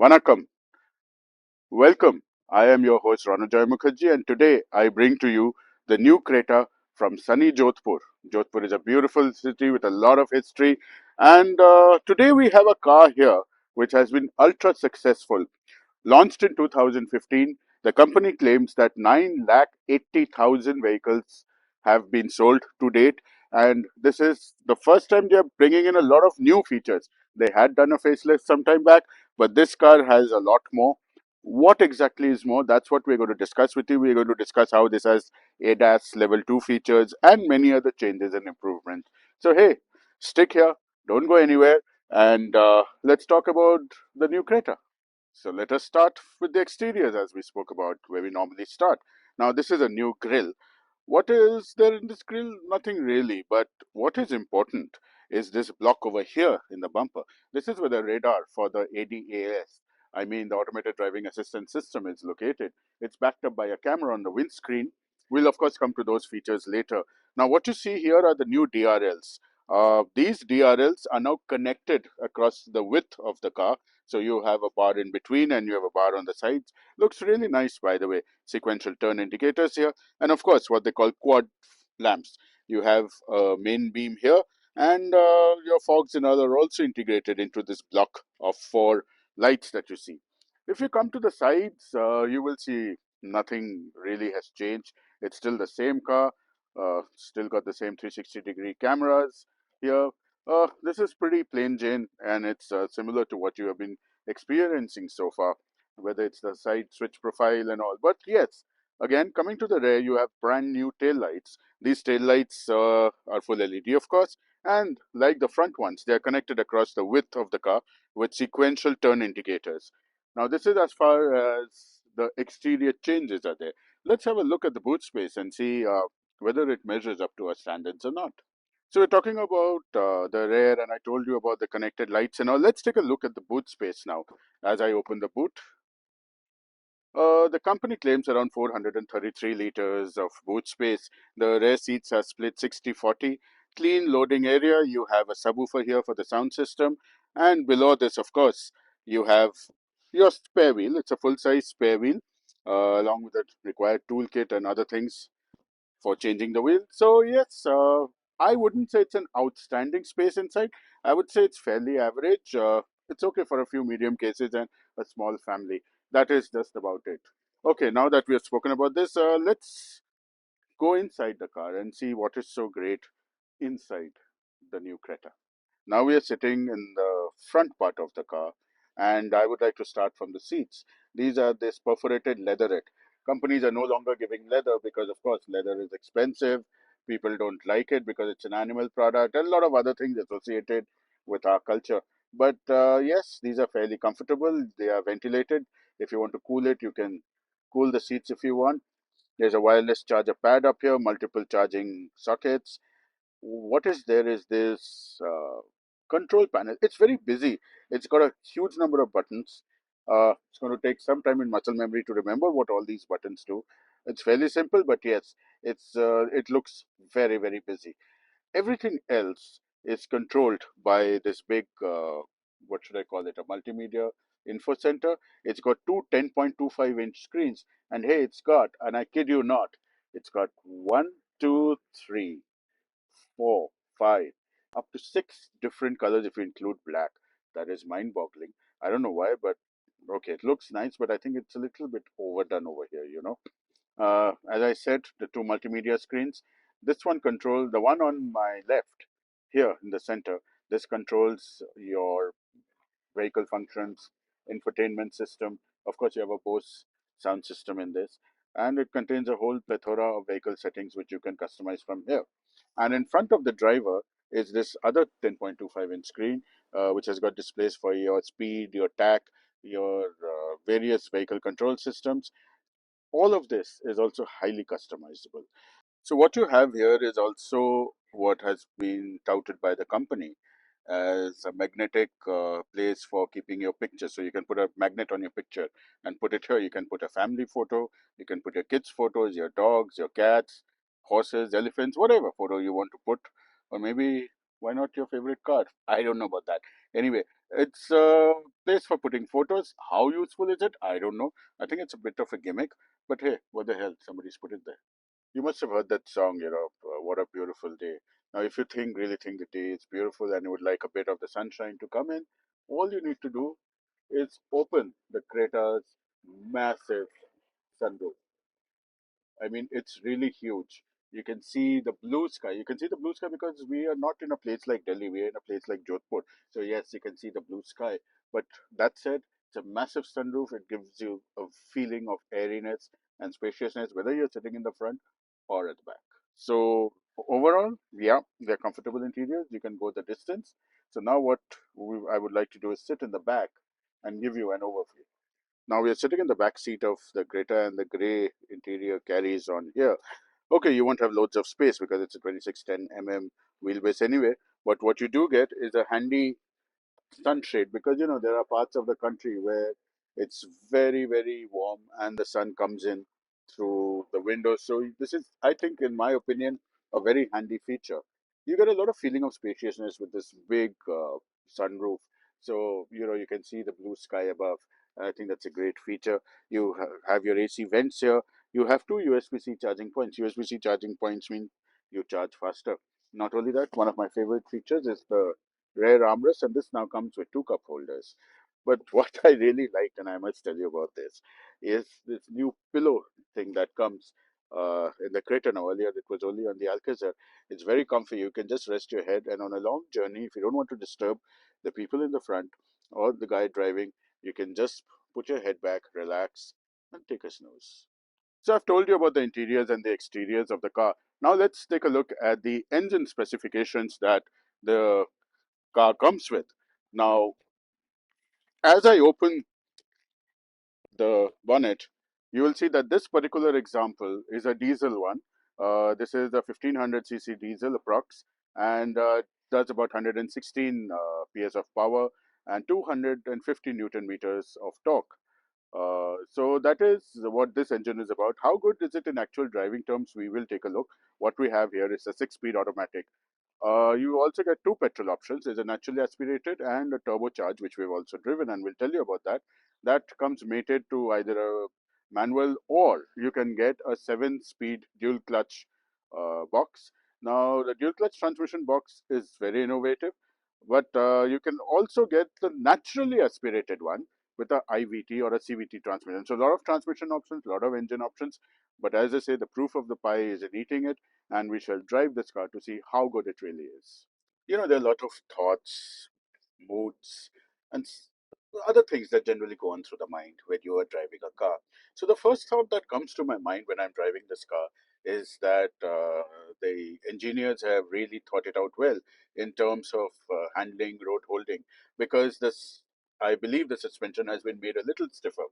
Vanakkam. Welcome. I am your host Ranajay Mukherjee, and today I bring to you the new Creta from sunny Jodhpur. Jodhpur is a beautiful city with a lot of history, and today we have a car here which has been ultra successful. Launched in 2015, the company claims that 9,80,000 vehicles have been sold to date, and this is the first time they are bringing in a lot of new features. They had done a facelift some time back, but this car has a lot more. What exactly is more? That's what we're going to discuss with you. We're going to discuss how this has ADAS level 2 features and many other changes and improvements. So, hey, stick here, don't go anywhere, and let's talk about the new Creta. So let us start with the exteriors as we spoke about where we normally start. Now this is a new grille. What is there in this grill? Nothing really, but what is important is this block over here in the bumper. This is where the radar for the ADAS, I mean the automated driving assistance system, is located. It's backed up by a camera on the windscreen. We'll of course come to those features later. Now what you see here are the new DRLs. These DRLs are now connected across the width of the car. So you have a bar in between and you have a bar on the sides. Looks really nice, by the way. Sequential turn indicators here, and of course what they call quad lamps. You have a main beam here, and your fogs and other are also integrated into this block of four lights that you see. If you come to the sides, you will see nothing really has changed. It's still the same car, still got the same 360-degree cameras here. This is pretty plain Jane, and it's similar to what you have been experiencing so far, whether it's the side switch profile and all. But yes, again, coming to the rear, you have brand new tail lights. These tail lights are full LED, of course, and like the front ones, they are connected across the width of the car with sequential turn indicators. Now, this is as far as the exterior changes are there. Let's have a look at the boot space and see whether it measures up to our standards or not. So we're talking about the rear, and I told you about the connected lights and all. Let's take a look at the boot space now. As I open the boot, the company claims around 433 liters of boot space. The rear seats are split 60-40. Clean loading area. You have a subwoofer here for the sound system. And below this, of course, you have your spare wheel. It's a full-size spare wheel, along with the required toolkit and other things for changing the wheel. So yes, I wouldn't say it's an outstanding space inside. I would say it's fairly average. It's okay for a few medium cases and a small family. That is just about it. Okay, now that we have spoken about this, let's go inside the car and see what is so great inside the new Creta. Now we are sitting in the front part of the car, and I would like to start from the seats. These are this perforated leatherette. Companies are no longer giving leather because, of course, leather is expensive. People don't like it because it's an animal product, and a lot of other things associated with our culture. But yes, these are fairly comfortable. They are ventilated. If you want to cool it, you can cool the seats if you want. There's a wireless charger pad up here, multiple charging sockets. What is there is this control panel. It's very busy. It's got a huge number of buttons. It's going to take some time in muscle memory to remember what all these buttons do. It's fairly simple, but yes, it looks very busy. Everything else is controlled by this big what should I call it? A multimedia info center. It's got two 10.25-inch screens, and hey, it's got, and I kid you not, it's got one, two, three, four, five, up to six different colors if you include black. That is mind boggling. I don't know why, but okay, it looks nice, but I think it's a little bit overdone over here. As I said, the two multimedia screens. This one controls the one on my left here in the center. This controls your vehicle functions, infotainment system. Of course, you have a Bose sound system in this, and it contains a whole plethora of vehicle settings which you can customize from here. And in front of the driver is this other 10.25-inch screen, which has got displays for your speed, your tach, your various vehicle control systems. All of this is also highly customizable. So what you have here is also what has been touted by the company as a magnetic place for keeping your picture. So you can put a magnet on your picture and put it here. You can put a family photo, you can put your kids' photos, your dogs, your cats, horses, elephants, whatever photo you want to put, or maybe why not your favorite car? I don't know about that. Anyway, It's a place for putting photos. How useful is it? I don't know. I think it's a bit of a gimmick, but hey, what the hell? Somebody's put it there. You must have heard that song, What a Beautiful Day. Now, if you really think the day is beautiful and you would like a bit of the sunshine to come in, all you need to do is open the Creta's massive sunroof. I mean, it's really huge. You can see the blue sky. You can see the blue sky because we are not in a place like Delhi. We are in a place like Jodhpur. So yes, you can see the blue sky. But that said, it's a massive sunroof. It gives you a feeling of airiness and spaciousness, whether you're sitting in the front or at the back. So overall, yeah, they're comfortable interiors. You can go the distance. So now what I would like to do is sit in the back and give you an overview. Now we are sitting in the back seat of the Creta and the grey interior carries on here. Okay, you won't have loads of space because it's a 2610 wheelbase anyway. But what you do get is a handy sunshade because there are parts of the country where it's very very warm and the sun comes in through the window. So this is, I think, in my opinion, a very handy feature. You get a lot of feeling of spaciousness with this big sunroof. So you can see the blue sky above. And I think that's a great feature. You have your AC vents here. You have two USB-C charging points. USB-C charging points mean you charge faster. Not only that, one of my favorite features is the rare armrest, and this now comes with two cup holders. But what I really liked, and I must tell you about this, is this new pillow thing that comes in the Creta now. Earlier, it was only on the Alcazar. It's very comfy. You can just rest your head, and on a long journey, if you don't want to disturb the people in the front or the guy driving, you can just put your head back, relax, and take a snooze. So I've told you about the interiors and the exteriors of the car. Now let's take a look at the engine specifications that the car comes with. Now, as I open the bonnet, you will see that this particular example is a diesel one. This is a 1500 cc diesel approx, and does about 116 PS of power and 250 Newton meters of torque. So that is what this engine is about. How good is it in actual driving terms? We will take a look. What we have here is a 6-speed automatic. You also get two petrol options. There's a naturally aspirated and a turbocharged, which we've also driven, and we'll tell you about that. That comes mated to either a manual or you can get a 7-speed dual clutch box. Now, the dual clutch transmission box is very innovative, but you can also get the naturally aspirated one with a IVT or a CVT transmission. So, a lot of transmission options, a lot of engine options. But as I say, the proof of the pie is in eating it, and we shall drive this car to see how good it really is. There are a lot of thoughts, moods, and other things that generally go on through the mind when you are driving a car. So the first thought that comes to my mind when I'm driving this car is that the engineers have really thought it out well in terms of handling, road holding, because this, I believe, the suspension has been made a little stiffer.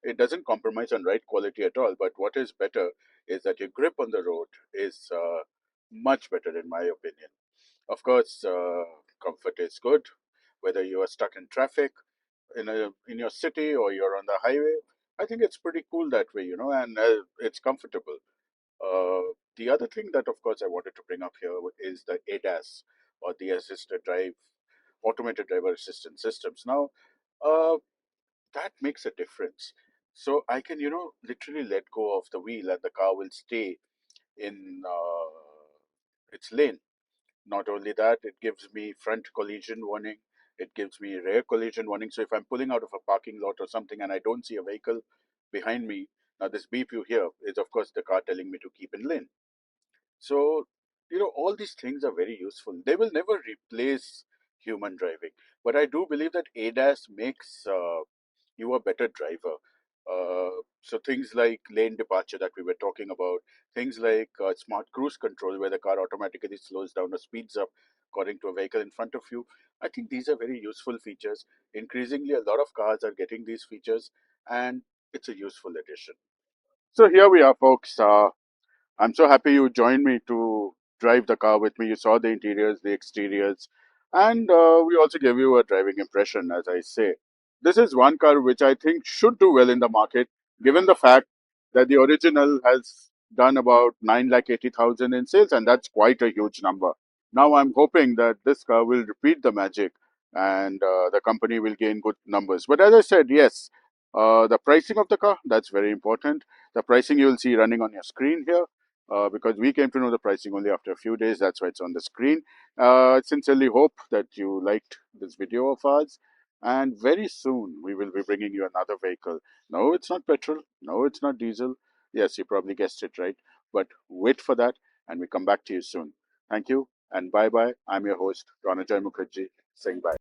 It doesn't compromise on ride quality at all, but what is better is that your grip on the road is much better, in my opinion. Of course, comfort is good, whether you are stuck in traffic in your city or you're on the highway. I think it's pretty cool that way, and it's comfortable. The other thing that, of course, I wanted to bring up here is the ADAS, or the assisted drive, automated driver assistance systems. Now, uh, that makes a difference. So I can, literally let go of the wheel and the car will stay in its lane. Not only that, it gives me front collision warning. It gives me rear collision warning. So if I'm pulling out of a parking lot or something and I don't see a vehicle behind me, now this beep you hear is of course the car telling me to keep in lane. So, all these things are very useful. They will never replace human driving. But I do believe that ADAS makes you a better driver. So things like lane departure that we were talking about, things like smart cruise control, where the car automatically slows down or speeds up according to a vehicle in front of you. I think these are very useful features. Increasingly, a lot of cars are getting these features, and it's a useful addition. So here we are, folks. I'm so happy you joined me to drive the car with me. You saw the interiors, the exteriors, and we also gave you a driving impression, as I say. This is one car which I think should do well in the market, given the fact that the original has done about 9,80,000 in sales, and that's quite a huge number. Now I'm hoping that this car will repeat the magic and the company will gain good numbers. But as I said, yes, the pricing of the car, that's very important. The pricing you will see running on your screen here. Because we came to know the pricing only after a few days, that's why it's on the screen. Sincerely hope that you liked this video of ours, and very soon we will be bringing you another vehicle. No, it's not petrol. No, it's not diesel. Yes, you probably guessed it right. But wait for that, and we come back to you soon. Thank you, and bye bye. I'm your host, Ranajoy Mukherjee, saying bye.